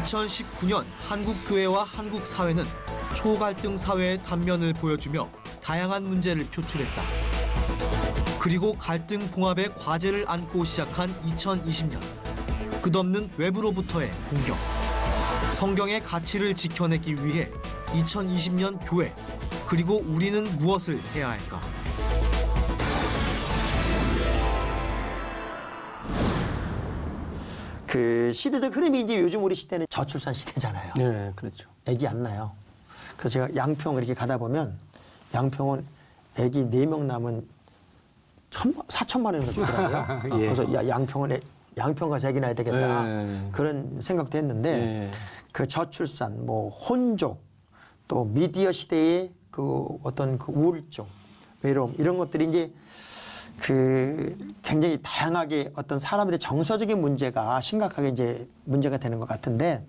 2019년 한국 교회와 한국 사회는 초갈등 사회의 단면을 보여주며 다양한 문제를 표출했다. 그리고 갈등 봉합의 과제를 안고 시작한 2020년. 끝없는 외부로부터의 공격. 성경의 가치를 지켜내기 위해 2020년 교회, 그리고 우리는 무엇을 해야 할까? 그 시대적 흐름이 이제 요즘 우리 시대는 저출산 시대잖아요. 네, 그렇죠. 아기 안 낳아요. 그래서 제가 양평 이렇게 가다 보면 양평은 아기 4명 낳으면 4천만 원을 주더라고요. 예. 그래서 야, 양평 가서 아기 낳아야 되겠다. 네. 그런 생각도 했는데 네. 그 저출산, 뭐 혼족, 또 미디어 시대의 그 어떤 그 우울증, 외로움 이런 것들이 이제 그 굉장히 다양하게 어떤 사람들의 정서적인 문제가 심각하게 이제 문제가 되는 것 같은데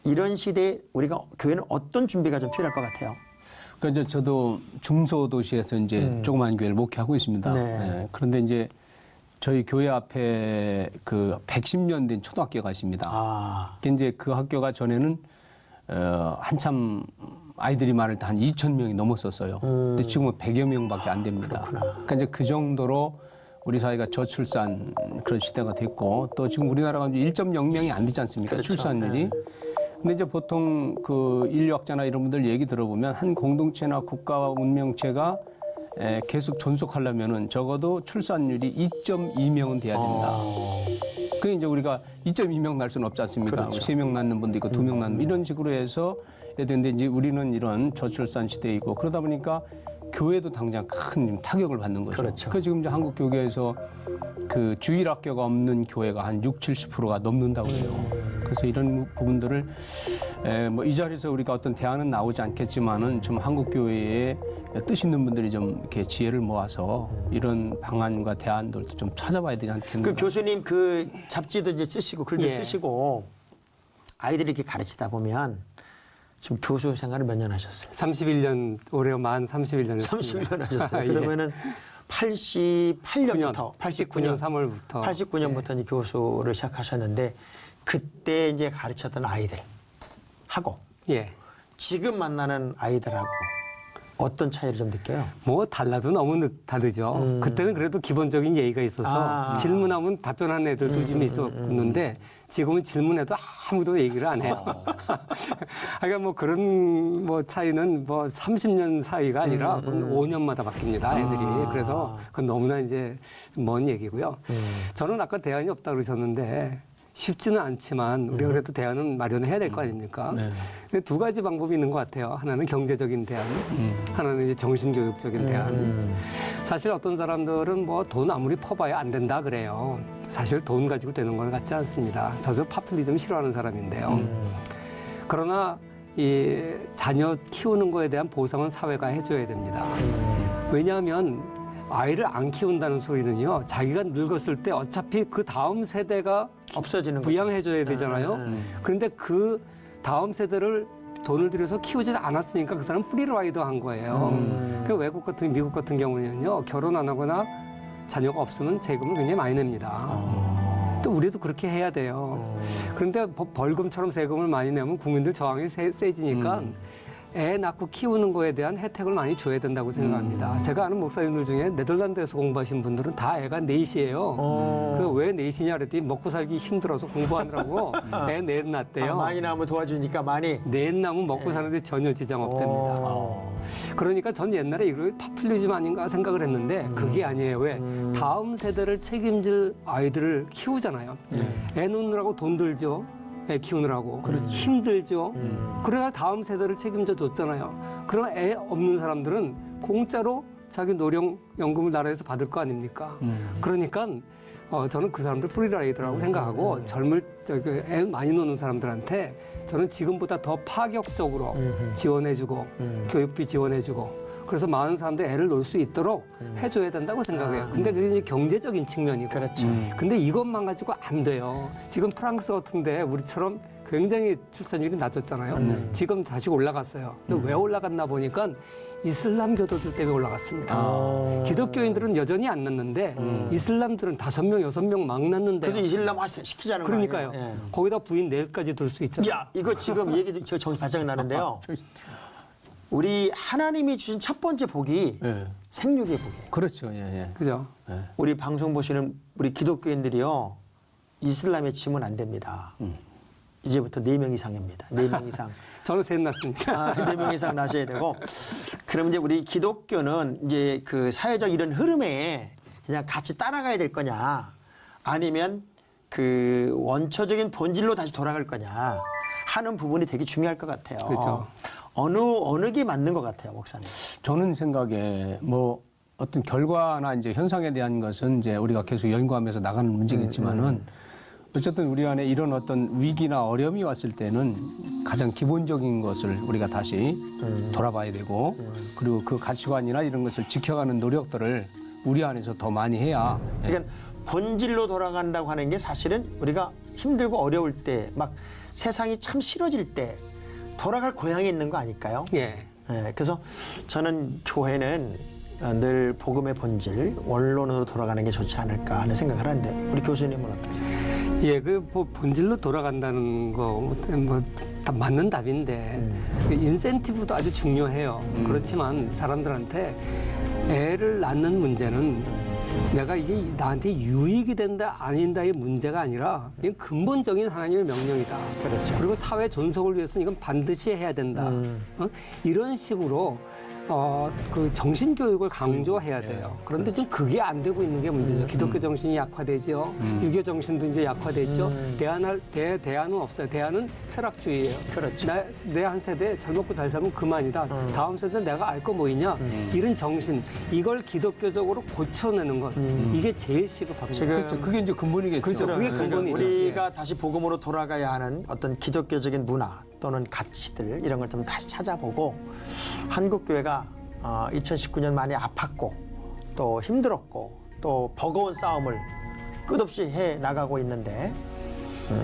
이런 시대에 우리가 교회는 어떤 준비가 좀 필요할 것 같아요? 그러니까 이제 저도 중소도시에서 이제 조그만 교회를 목회하고 있습니다. 네. 네. 그런데 이제 저희 교회 앞에 그 110년 된 초등학교가 있습니다. 아, 이제 그 학교가 전에는 한참 아이들이 많을 때 한 2,000명이 넘었었어요. 근데 지금은 100여 명밖에 안 됩니다. 그러니까 이제 그 정도로 우리 사회가 저출산 그런 시대가 됐고 또 지금 우리나라가 이제 1.0명이 안 되지 않습니까? 그렇죠. 출산율이. 네. 근데 이제 보통 그 인류학자나 이런 분들 얘기 들어보면 한 공동체나 국가와 운명체가 계속 존속하려면은 적어도 출산율이 2.2명은 돼야 된다. 그게 이제 우리가 2.2명 날 수는 없지 않습니까? 그렇죠. 3명 낳는 분도 있고 2명 낳는 이런 식으로 해서 해야 되는데 이제 우리는 이런 저출산 시대이고 그러다 보니까 교회도 당장 큰 타격을 받는 거죠. 그렇죠. 그래서 지금 이제 한국 교계에서 그 주일 학교가 없는 교회가 한 60-70%가 넘는다고 해요. 그래서 이런 부분들을 뭐 이 자리에서 우리가 어떤 대안은 나오지 않겠지만은 좀 한국 교회에 뜻 있는 분들이 좀 이렇게 지혜를 모아서 이런 방안과 대안들도 좀 찾아봐야 되지 않겠는가. 그 교수님 그 잡지도 이제 쓰시고 글도 예. 쓰시고 아이들 이렇게 가르치다 보면 지금 교수 생활을 몇 년 하셨어요? 31년 올해 만 31년 30년 하셨어요. 예. 그러면은 88년부터 89년 3월부터 89년부터 이제 교수를 시작하셨는데 그때 이제 가르쳤던 아이들 하고 예. 지금 만나는 아이들하고 어떤 차이를 좀 느껴요? 뭐 달라도 너무 다르죠. 그때는 그래도 기본적인 예의가 있어서 질문하면 답변하는 애들도 좀 있었는데 지금은 질문해도 아무도 얘기를 안 해요. 그러니까 뭐 그런 뭐 차이는 뭐 30년 사이가 아니라 그건 5년마다 바뀝니다, 애들이. 그래서 그건 너무나 이제 먼 얘기고요. 저는 아까 대안이 없다고 그러셨는데 쉽지는 않지만 우리가 그래도 대안은 마련해야 될 거 아닙니까? 네. 근데 두 가지 방법이 있는 것 같아요. 하나는 경제적인 대안, 하나는 이제 정신교육적인 대안. 사실 어떤 사람들은 뭐 돈 아무리 퍼봐야 안 된다 그래요. 사실 돈 가지고 되는 건 같지 않습니다. 저도 파퓰리즘 싫어하는 사람인데요. 그러나 이 자녀 키우는 거에 대한 보상은 사회가 해줘야 됩니다. 왜냐하면 아이를 안 키운다는 소리는요, 자기가 늙었을 때 어차피 그 다음 세대가 없어지는 거죠. 부양해줘야 되잖아요. 그런데 그 다음 세대를 돈을 들여서 키우지 않았으니까 그 사람은 프리라이더 한 거예요. 그 외국 같은 미국 같은 경우는요, 결혼 안 하거나 자녀가 없으면 세금을 굉장히 많이 냅니다. 또 우리도 그렇게 해야 돼요. 그런데 벌금처럼 세금을 많이 내면 국민들 저항이 세지니까 애 낳고 키우는 거에 대한 혜택을 많이 줘야 된다고 생각합니다. 제가 아는 목사님들 중에 네덜란드에서 공부하신 분들은 다 애가 넷이에요. 그래서 왜 넷이냐 그랬더니 먹고 살기 힘들어서 공부하느라고 애 넷 낳았대요. 많이 나오면 도와주니까 많이. 넷 낳으면 먹고 사는데 전혀 지장 없답니다. 그러니까 전 옛날에 이거 파퓰리즘 아닌가 생각을 했는데 그게 아니에요. 왜? 다음 세대를 책임질 아이들을 키우잖아요. 애 놓느라고 돈 들죠. 애 키우느라고 힘들죠. 그래야 다음 세대를 책임져 줬잖아요. 그럼 애 없는 사람들은 공짜로 자기 노령연금을 나라에서 받을 거 아닙니까? 그러니까 저는 그 사람들 프리라이더라고 생각하고 애 많이 놓는 사람들한테 저는 지금보다 더 파격적으로 지원해주고 교육비 지원해주고 그래서 많은 사람들이 애를 놓을 수 있도록 해줘야 된다고 생각해요. 근데 그게 이제 경제적인 측면이고. 그렇죠. 근데 이것만 가지고 안 돼요. 지금 프랑스 같은데 우리처럼 굉장히 출산율이 낮았잖아요. 지금 다시 올라갔어요. 근데 왜 올라갔나 보니까 이슬람 교도들 때문에 올라갔습니다. 기독교인들은 여전히 안 났는데 이슬람들은 5명, 6명 막 났는데. 그래서 이슬람 시키자는 거예요. 그러니까요. 거기다 부인 4까지 둘 수 있잖아요. 야, 이거 지금 얘기 제가 정신 바짝 나는데요. 우리 하나님이 주신 첫 번째 복이 예. 생육의 복이에요. 그렇죠. 예, 예. 그죠? 우리 방송 보시는 우리 기독교인들이요, 이슬람에 치면 안 됩니다. 이제부터 4명 이상입니다. 4명 이상. 저는 셋 났습니다. 4명 이상 나셔야 되고. 그럼 이제 우리 기독교는 이제 그 사회적 이런 흐름에 그냥 같이 따라가야 될 거냐, 아니면 그 원초적인 본질로 다시 돌아갈 거냐 하는 부분이 되게 중요할 것 같아요. 그렇죠. 어느 게 맞는 것 같아요, 목사님? 저는 생각에 뭐 어떤 결과나 이제 현상에 대한 것은 이제 우리가 계속 연구하면서 나가는 문제겠지만은 어쨌든 우리 안에 이런 어떤 위기나 어려움이 왔을 때는 가장 기본적인 것을 우리가 다시 돌아봐야 되고 그리고 그 가치관이나 이런 것을 지켜가는 노력들을 우리 안에서 더 많이 해야 그러니까 본질로 돌아간다고 하는 게 사실은 우리가 힘들고 어려울 때, 막 세상이 참 싫어질 때 돌아갈 고향에 있는 거 아닐까요? 예. 예, 그래서 저는 교회는 늘 복음의 본질, 원론으로 돌아가는 게 좋지 않을까 하는 생각을 하는데 우리 교수님은 어떠세요? 예, 그 본질로 돌아간다는 거 다 맞는 답인데 그 인센티브도 아주 중요해요. 그렇지만 사람들한테 애를 낳는 문제는 내가 이게 나한테 유익이 된다 아닌다의 문제가 아니라 이건 근본적인 하나님의 명령이다. 그렇죠. 그리고 사회 존속을 위해서는 이건 반드시 해야 된다. 이런 식으로 그 정신 교육을 강조해야 돼요. 그런데 지금 그게 안 되고 있는 게 문제죠. 기독교 정신이 약화되죠. 유교 정신도 이제 약화됐죠. 대안은 없어요. 대안은 쾌락주의예요. 그렇죠. 내 한 세대 잘 먹고 잘 살면 그만이다. 다음 세대 내가 알 거 뭐 있냐. 이런 정신, 이걸 기독교적으로 고쳐내는 것. 이게 제일 시급합니다. 지금 그렇죠. 그게 이제 근본이겠죠. 그렇죠. 그게 근본이죠. 우리가 다시 복음으로 돌아가야 하는 어떤 기독교적인 문화 또는 가치들 이런 걸 좀 다시 찾아보고, 한국 교회가 2019년 많이 아팠고 또 힘들었고 또 버거운 싸움을 끝없이 해 나가고 있는데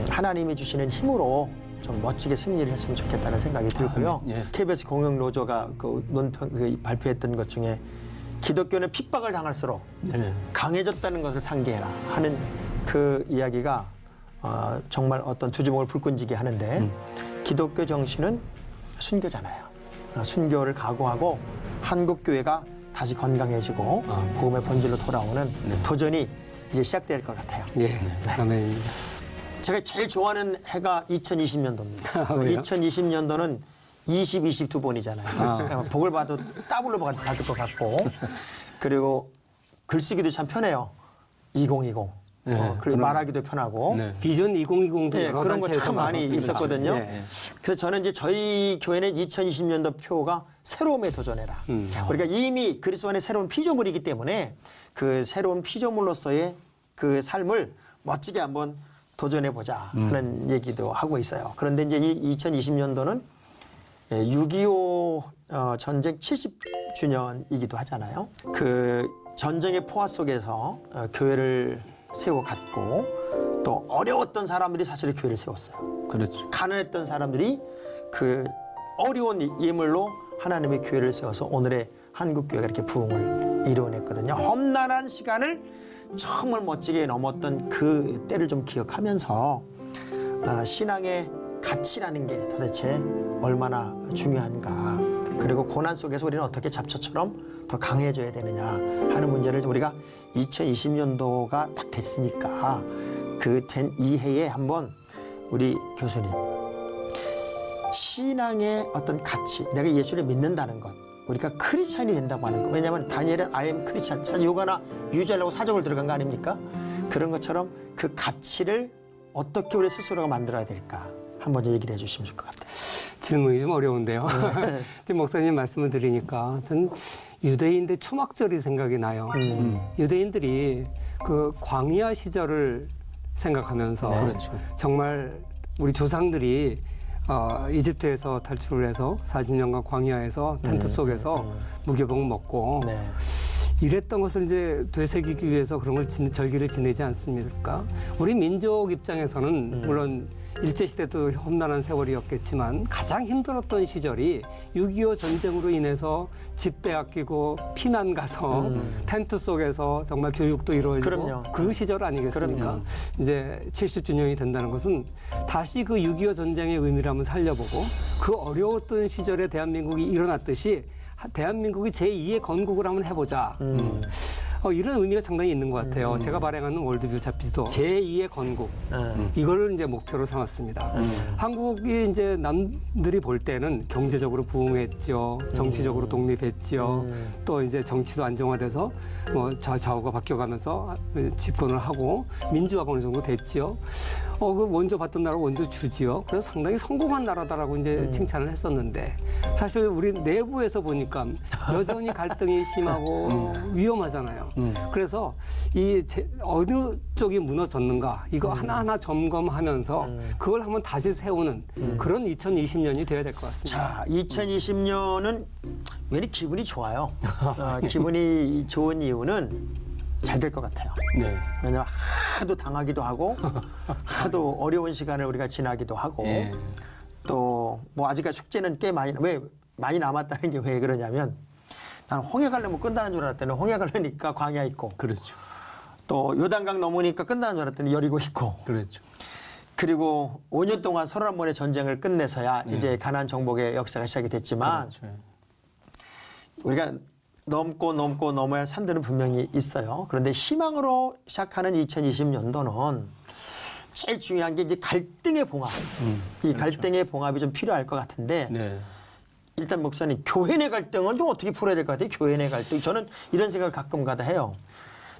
하나님이 주시는 힘으로 좀 멋지게 승리를 했으면 좋겠다는 생각이 들고요. 예. KBS 공영노조가 그 논평 발표했던 것 중에 기독교는 핍박을 당할수록 네. 강해졌다는 것을 상기해라 하는 그 이야기가 정말 어떤 두 주먹을 불끈지게 하는데 기독교 정신은 순교잖아요. 순교를 각오하고 한국 교회가 다시 건강해지고 복음의 본질로 돌아오는 도전이 이제 시작될 것 같아요. 예, 아멘입니다. 제가 제일 좋아하는 해가 2020년도입니다. 왜요? 2020년도는 20 두 번이잖아요. 복을 봐도 더블로 받을 것 같고, 그리고 글쓰기도 참 편해요. 2020. 그리고 말하기도 편하고. 네. 비전 2020도 네, 그런 거 참 많이 있었거든요. 예. 그래서 저는 이제 저희 교회는 2020년도 표가 새로움에 도전해라. 우리가 이미 그리스도 안에 새로운 피조물이기 때문에 그 새로운 피조물로서의 그 삶을 멋지게 한번 도전해보자 하는 얘기도 하고 있어요. 그런데 이제 이 2020년도는 6.25 전쟁 70주년이기도 하잖아요. 그 전쟁의 포화 속에서 교회를 세워갔고 또 어려웠던 사람들이 사실 교회를 세웠어요. 그렇죠. 가난했던 사람들이 그 어려운 예물로 하나님의 교회를 세워서 오늘의 한국 교회가 이렇게 부흥을 이루어냈거든요. 험난한 시간을 정말 멋지게 넘었던 그 때를 좀 기억하면서 신앙의 가치라는 게 도대체 얼마나 중요한가, 그리고 고난 속에서 우리는 어떻게 잡초처럼 더 강해져야 되느냐 하는 문제를 우리가 2020년도가 딱 됐으니까 그 된 이 해에 한번 우리 교수님, 신앙의 어떤 가치, 내가 예수를 믿는다는 것, 우리가 크리스찬이 된다고 하는 거. 왜냐하면 다니엘은 I am 크리스찬, 사실 요가나 유지하려고 사적을 들어간 거 아닙니까? 그런 것처럼 그 가치를 어떻게 우리 스스로가 만들어야 될까 한번 얘기를 해주시면 좋을 것 같아요. 질문이 좀 어려운데요. 지금 목사님 말씀을 드리니까 전 유대인들 초막절이 생각이 나요. 유대인들이 그 광야 시절을 생각하면서 정말 우리 조상들이 이집트에서 탈출을 해서 40년간 광야에서 텐트 속에서 무교병 먹고 이랬던 것을 이제 되새기기 위해서 그런 걸 절기를 지내지 않습니까? 우리 민족 입장에서는 물론 일제시대도 험난한 세월이었겠지만 가장 힘들었던 시절이 6.25 전쟁으로 인해서 집 빼앗기고 피난 가서 텐트 속에서 정말 교육도 이루어지고 그럼요. 그 시절 아니겠습니까? 그럼요. 이제 70주년이 된다는 것은 다시 그 6.25 전쟁의 의미를 한번 살려보고 그 어려웠던 시절에 대한민국이 일어났듯이 대한민국이 제2의 건국을 한번 해보자. 이런 의미가 상당히 있는 것 같아요. 제가 발행하는 월드뷰 잡지도 제2의 건국 이걸 이제 목표로 삼았습니다. 한국이 이제 남들이 볼 때는 경제적으로 부흥했죠, 정치적으로 독립했죠, 또 이제 정치도 안정화돼서 뭐 좌우가 바뀌어가면서 집권을 하고 민주화가 어느 정도 됐지요. 그 먼저 받던 나라 먼저 주지요. 그래서 상당히 성공한 나라다라고 이제 칭찬을 했었는데 사실 우리 내부에서 보니까 여전히 갈등이 심하고 위험하잖아요. 그래서 어느 쪽이 무너졌는가 이거 하나하나 점검하면서 그걸 한번 다시 세우는 그런 2020년이 돼야 될 것 같습니다. 자, 2020년은 왠지 기분이 좋아요. 기분이 좋은 이유는 잘 될 것 같아요. 네. 왜냐하면 하도 당하기도 하고 하도 어려운 시간을 우리가 지나기도 하고 예. 또 뭐 아직까지 숙제는 꽤 많이 남았다는 게 왜 그러냐면 나는 홍해 가려면 끝나는 줄 알았더니 홍해 가려니까 광야 있고 그렇죠. 또 요단강 넘으니까 끝나는 줄 알았더니 여리고 있고 그렇죠. 그리고 5년 동안 서로 한 번의 전쟁을 끝내서야 이제 가나안 정복의 역사가 시작이 됐지만 그렇죠. 우리가 넘어야 할 산들은 분명히 있어요. 그런데 희망으로 시작하는 2020년도는 제일 중요한 게 이제 갈등의 봉합. 이 갈등의 봉합이 좀 필요할 것 같은데 네. 일단 목사님 교회 내 갈등은 좀 어떻게 풀어야 될 것 같아요? 교회 내 갈등. 저는 이런 생각을 가끔가다 해요.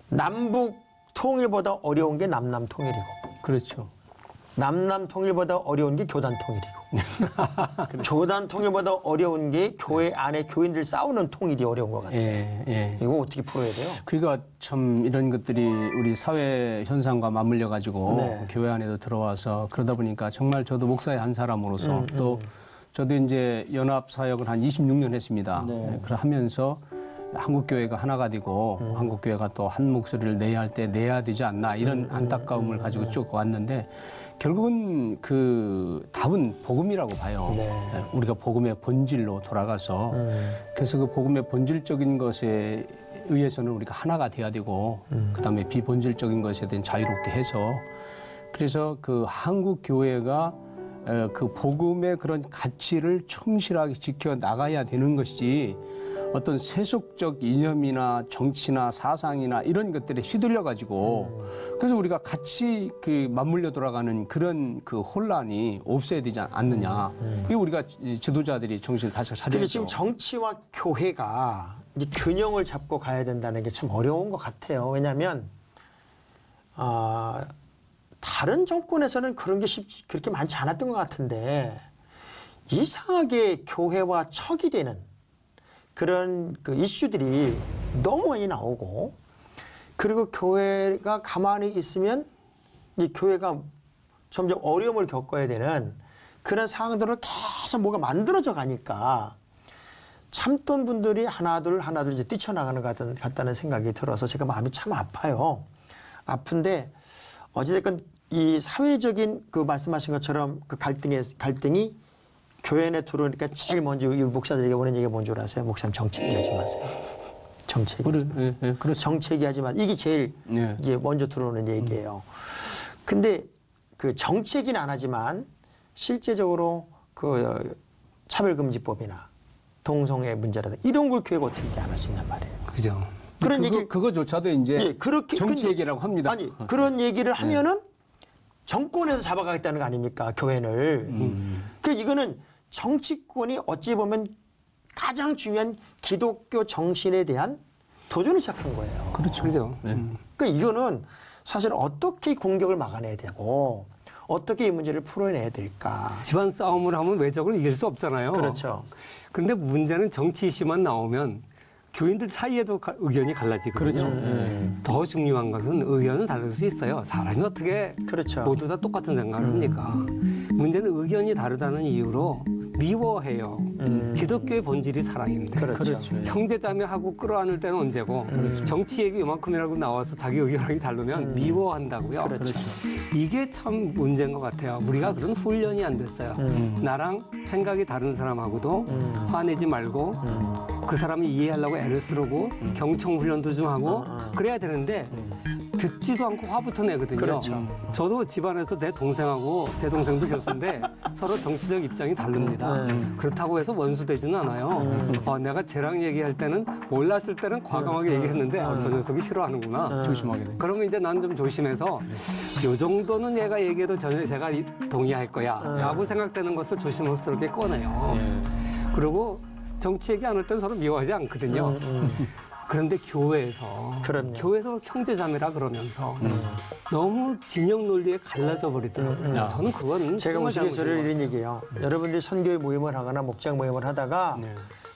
남북 통일보다 어려운 게 남남 통일이고 그렇죠. 남남 통일보다 어려운 게 교단 통일이고 교단 통일보다 어려운 게 교회 안에 교인들 싸우는 통일이 어려운 것 같아요. 예. 이거 어떻게 풀어야 돼요? 그러니까 참 이런 것들이 우리 사회 현상과 맞물려 가지고 네. 교회 안에도 들어와서 그러다 보니까 정말 저도 목사의 한 사람으로서 또 저도 이제 연합 사역을 한 26년 했습니다. 네. 그걸 하면서 한국 교회가 하나가 되고 한국 교회가 또 한 목소리를 내야 할 때 내야 되지 않나 이런 안타까움을 가지고 쭉 왔는데 결국은 그 답은 복음이라고 봐요. 네. 우리가 복음의 본질로 돌아가서 그래서 그 복음의 본질적인 것에 의해서는 우리가 하나가 돼야 되고 그다음에 비본질적인 것에 대한 자유롭게 해서 그래서 그 한국 교회가 그 복음의 그런 가치를 충실하게 지켜 나가야 되는 것이 어떤 세속적 이념이나 정치나 사상이나 이런 것들에 휘둘려 가지고 그래서 우리가 같이 그 맞물려 돌아가는 그런 그 혼란이 없어야 되지 않느냐. 이게 우리가 지도자들이 정신을 다시 차려야죠. 근데 지금 정치와 교회가 이제 균형을 잡고 가야 된다는 게 참 어려운 것 같아요. 왜냐하면 다른 정권에서는 그런 게 그렇게 많지 않았던 것 같은데 이상하게 교회와 척이 되는 그런 그 이슈들이 너무 많이 나오고 그리고 교회가 가만히 있으면 이제 교회가 점점 어려움을 겪어야 되는 그런 상황들을 계속 뭐가 만들어져 가니까 참던 분들이 하나둘 이제 뛰쳐나가는 것 같다는 생각이 들어서 제가 마음이 참 아파요. 아픈데 어찌됐건 이 사회적인 그 말씀하신 것처럼 그 갈등이 교회 안에 들어오니까 제일 먼저 이 목사들에게 오는 얘기가 뭔 줄 아세요? 목사님 정치 얘기하지 마세요. 정치 얘기하지 마세요. 그렇죠. 정치 얘기하지 마세요. 이게 제일 이제 먼저 들어오는 얘기예요. 근데 그 정치 얘기는 안 하지만 실제적으로 그 차별금지법이나 동성애 문제라든가 이런 걸 교회가 어떻게 안 할 수 있냔 말이에요. 그죠. 그런 얘기 그거조차도 이제 그렇게 정치 근데, 얘기라고 합니다. 아니 그런 얘기를 하면은 정권에서 잡아가겠다는 거 아닙니까? 교회를. 그 이거는 정치권이 어찌 보면 가장 중요한 기독교 정신에 대한 도전을 시작한 거예요. 그렇죠. 그죠. 그러니까 이거는 사실 어떻게 공격을 막아내야 되고 어떻게 이 문제를 풀어내야 될까. 집안 싸움을 하면 외적을 이길 수 없잖아요. 그렇죠. 그런데 문제는 정치 이슈만 나오면 교인들 사이에도 의견이 갈라지거든요. 그렇죠. 더 중요한 것은 의견은 다를 수 있어요. 사람이 어떻게 그렇죠. 모두 다 똑같은 생각을 합니까? 문제는 의견이 다르다는 이유로 미워해요. 기독교의 본질이 사랑인데 그렇죠. 형제자매하고 끌어안을 때는 언제고 정치 얘기 요만큼이라고 나와서 자기 의견이 다르면 미워한다고요. 그렇죠. 이게 참 문제인 것 같아요. 우리가 그런 훈련이 안 됐어요. 나랑 생각이 다른 사람하고도 화내지 말고 그 사람이 이해하려고 애를 쓰고 경청 훈련도 좀 하고 그래야 되는데 듣지도 않고 화부터 내거든요. 그렇죠. 저도 집안에서 내 동생하고 제 동생도 교수인데 서로 정치적 입장이 다릅니다. 그렇다고 해서 원수되지는 않아요. 내가 쟤랑 얘기할 때는 몰랐을 때는 과감하게 얘기했는데 저 녀석이 싫어하는구나. 조심하게 돼요. 그러면 이제 난 좀 조심해서 요 정도는 얘가 얘기해도 전혀 제가 동의할 거야 라고 생각되는 것을 조심스럽게 꺼내요. 그리고 정치 얘기 안 할 땐 서로 미워하지 않거든요. 그런데 교회에서 형제자매라 그러면서 너무 진영 논리에 갈라져 버리더라고요. 저는 그건 제가 정말 우스갯소리를 잘못인 이런 얘기해요. 여러분들이 선교회 모임을 하거나 목장 모임을 하다가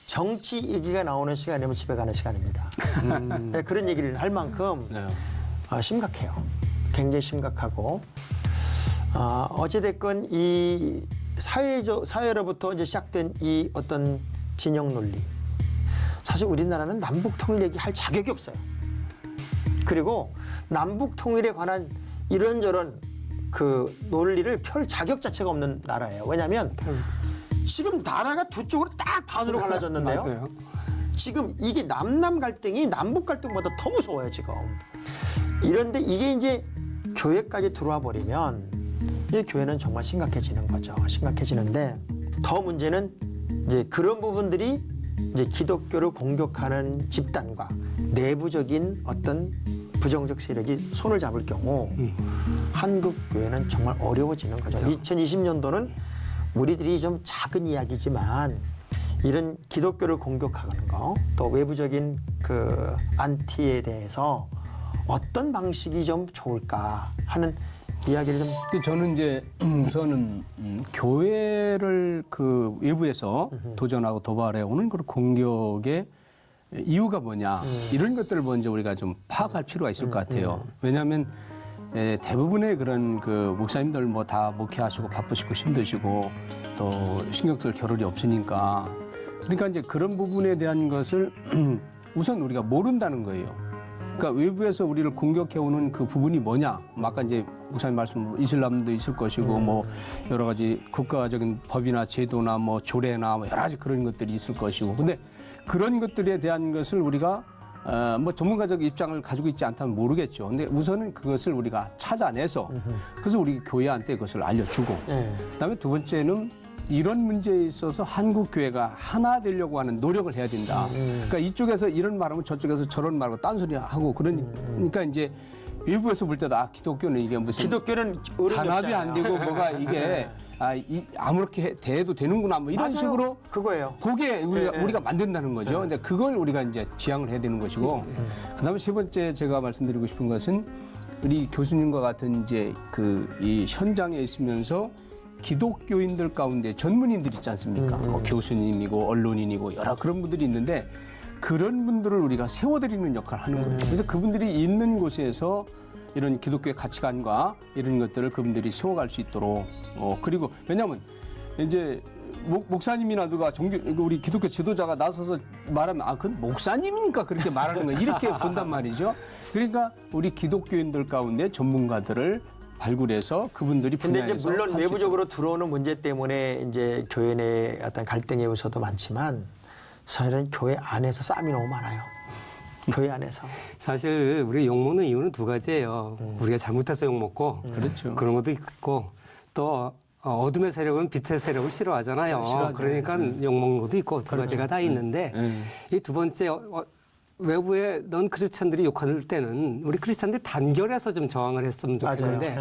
정치 얘기가 나오는 시간이면 집에 가는 시간입니다. 네, 그런 얘기를 할 만큼 심각해요. 굉장히 심각하고 어찌됐건 이 사회로부터 이제 시작된 이 어떤 진영 논리, 사실 우리나라는 남북 통일 얘기할 자격이 없어요. 그리고 남북 통일에 관한 이런저런 그 논리를 펼 자격 자체가 없는 나라예요. 왜냐하면 지금 나라가 두 쪽으로 딱 반으로 갈라졌는데요. 맞아요. 지금 이게 남남 갈등이 남북 갈등보다 더 무서워요, 지금. 이런데 이게 이제 교회까지 들어와 버리면 이 교회는 정말 심각해지는 거죠. 심각해지는데 더 문제는 이제 그런 부분들이 이제 기독교를 공격하는 집단과 내부적인 어떤 부정적 세력이 손을 잡을 경우 한국 교회는 정말 어려워지는 거죠. 2020년도는 우리들이 좀 작은 이야기지만 이런 기독교를 공격하는 거, 또 외부적인 그 안티에 대해서 어떤 방식이 좀 좋을까 하는 이야기를 좀. 근데 저는 이제 우선은 교회를 그 외부에서 도전하고 도발해 오는 그 공격의 이유가 뭐냐 이런 것들을 먼저 우리가 좀 파악할 필요가 있을 것 같아요. 왜냐하면 대부분의 그런 그 목사님들 뭐 다 목회하시고 바쁘시고 힘드시고 또 신경 쓸 겨를이 없으니까 그러니까 이제 그런 부분에 대한 것을 우선 우리가 모른다는 거예요. 그러니까 외부에서 우리를 공격해오는 그 부분이 뭐냐? 아까 이제 목사님 말씀 이슬람도 있을 것이고 뭐 여러 가지 국가적인 법이나 제도나 뭐 조례나 뭐 여러 가지 그런 것들이 있을 것이고 근데 그런 것들에 대한 것을 우리가 뭐 전문가적 입장을 가지고 있지 않다면 모르겠죠. 근데 우선은 그것을 우리가 찾아내서 그래서 우리 교회한테 그것을 알려주고 그다음에 두 번째는 이런 문제에 있어서 한국 교회가 하나 되려고 하는 노력을 해야 된다. 그러니까 이쪽에서 이런 말하면 저쪽에서 저런 말하고 딴소리 하고 그러니까 이제 외부에서 볼 때도 기독교는 이게 무슨 기독교는 단합이 안 되고 뭐가 이게 아무렇게 대해도 되는구나 뭐 이런 맞아요. 식으로 그거예요. 그게 우리가 만든다는 거죠. 근데 그걸 우리가 이제 지향을 해야 되는 것이고 그다음에 세 번째 제가 말씀드리고 싶은 것은 우리 교수님과 같은 이제 그 이 현장에 있으면서 기독교인들 가운데 전문인들 있지 않습니까? 뭐 교수님이고 언론인이고 여러 그런 분들이 있는데 그런 분들을 우리가 세워드리는 역할을 하는 거예요. 그래서 그분들이 있는 곳에서 이런 기독교의 가치관과 이런 것들을 그분들이 세워갈 수 있도록 그리고 왜냐하면 이제 목사님이나 누가 우리 기독교 지도자가 나서서 말하면 그건 목사님이니까 그렇게 말하는 거예요. 이렇게 본단 말이죠. 그러니까 우리 기독교인들 가운데 전문가들을 발굴해서 그분들이 분야에서 근데 이제 물론 외부적으로 들어오는 문제 때문에 이제 교회 내 어떤 갈등의 요소도 많지만 사실은 교회 안에서 싸움이 너무 많아요. 교회 안에서. 사실 우리 욕먹는 이유는 두 가지예요. 우리가 잘못해서 욕먹고 그렇죠. 그런 것도 있고 또 어둠의 세력은 빛의 세력을 싫어하잖아요. 싫어하죠. 그러니까 욕먹는 것도 있고 두 가지가 다 있는데 이 두 번째 외부에 넌 크리스찬들이 욕할 때는 우리 크리스찬들이 단결해서 좀 저항을 했으면 좋겠는데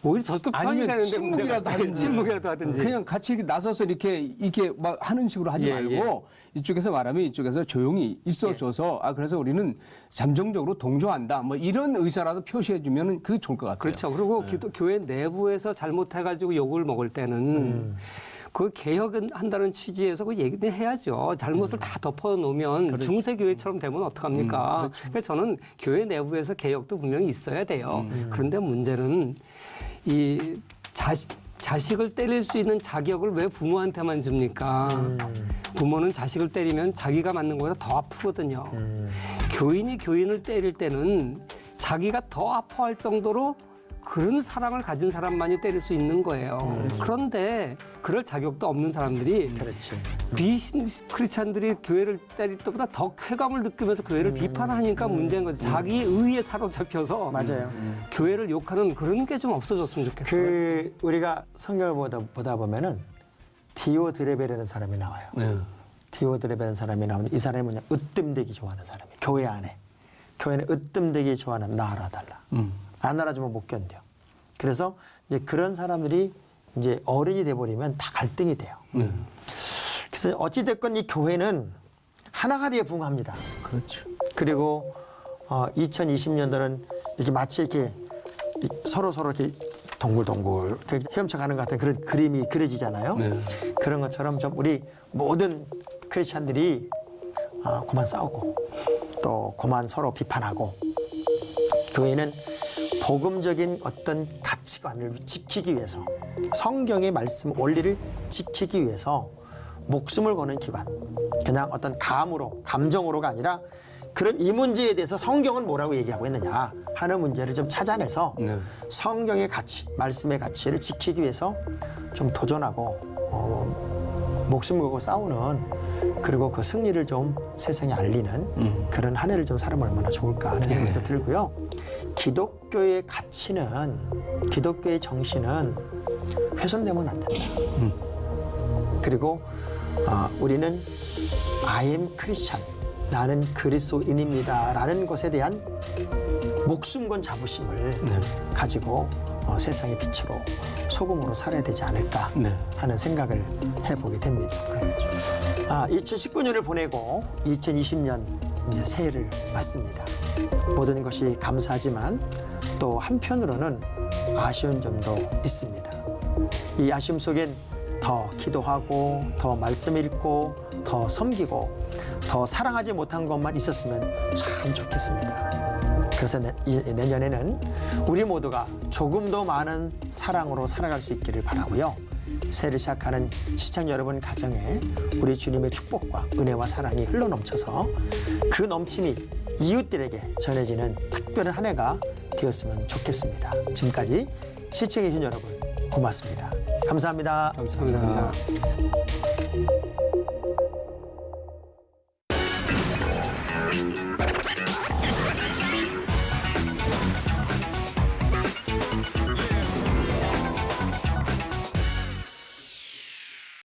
오히려 저쪽 편이 되는데 침묵이라도 하든지 침묵이라도 하든지 그냥 같이 나서서 이렇게 막 하는 식으로 하지 말고 이쪽에서 말하면 이쪽에서 조용히 있어줘서 그래서 우리는 잠정적으로 동조한다 뭐 이런 의사라도 표시해주면 그게 좋을 것 같아요. 그렇죠. 그리고 교회 내부에서 잘못해가지고 욕을 먹을 때는 그 개혁은 한다는 취지에서 그 얘기는 해야죠. 잘못을 다 덮어놓으면 중세교회처럼 되면 어떡합니까? 그래서 저는 교회 내부에서 개혁도 분명히 있어야 돼요. 그런데 문제는 자식을 때릴 수 있는 자격을 왜 부모한테만 줍니까? 부모는 자식을 때리면 자기가 맞는 것보다 더 아프거든요. 교인이 교인을 때릴 때는 자기가 더 아파할 정도로 그런 사랑을 가진 사람만이 때릴 수 있는 거예요. 그런데 그럴 자격도 없는 사람들이 그렇지. 비신 크리스찬들이 교회를 때릴 때보다 더 쾌감을 느끼면서 교회를 비판하니까 문제인 거죠. 자기 의에 사로잡혀서 맞아요. 교회를 욕하는 그런 게 좀 없어졌으면 좋겠어요. 우리가 성경을 보다 보면은 디오드레베라는 사람이 나와요. 네. 디오드레베라는 사람이 나오는데 이 사람이 뭐냐? 으뜸되기 좋아하는 사람이에요. 교회 안에. 교회는 으뜸되기 좋아하는 나 알아달라. 안 알아주면 못 견뎌. 그래서 이제 그런 사람들이 이제 어른이 돼버리면 다 갈등이 돼요. 그래서 어찌됐건 이 교회는 하나가 되어 부흥합니다. 그렇죠. 그리고 2020년도는 이렇게 마치 이렇게 서로 이렇게 동글동글 이렇게 헤엄쳐가는 것 같은 그런 그림이 그려지잖아요. 네. 그런 것처럼 좀 우리 모든 크리스찬들이 그만 싸우고 또 그만 서로 비판하고 교회는 복음적인 어떤 가치관을 지키기 위해서 성경의 말씀 원리를 지키기 위해서 목숨을 거는 기관. 그냥 어떤 감정으로가 아니라 그런 이 문제에 대해서 성경은 뭐라고 얘기하고 있느냐 하는 문제를 좀 찾아내서 네. 성경의 가치, 말씀의 가치를 지키기 위해서 좀 도전하고 목숨 걸고 싸우는 그리고 그 승리를 좀 세상에 알리는 그런 한 해를 좀 살면 얼마나 좋을까 하는 생각도 들고요. 기독교의 가치는 기독교의 정신은 훼손되면 안 됩니다. 그리고 우리는 I am Christian, 나는 그리스도인입니다라는 것에 대한 목숨 건 자부심을 가지고 세상의 빛으로 소금으로 살아야 되지 않을까 하는 생각을 해보게 됩니다. 2019년을 보내고 2020년 이제 새해를 맞습니다. 모든 것이 감사하지만 또 한편으로는 아쉬운 점도 있습니다. 이 아쉬움 속엔 더 기도하고 더 말씀 읽고 더 섬기고 더 사랑하지 못한 것만 있었으면 참 좋겠습니다. 그래서 내년에는 우리 모두가 조금 더 많은 사랑으로 살아갈 수 있기를 바라고요. 새해를 시작하는 시청자 여러분 가정에 우리 주님의 축복과 은혜와 사랑이 흘러넘쳐서 그 넘침이 이웃들에게 전해지는 특별한 한 해가 되었으면 좋겠습니다. 지금까지 시청해 주신 여러분 고맙습니다. 감사합니다. 감사합니다.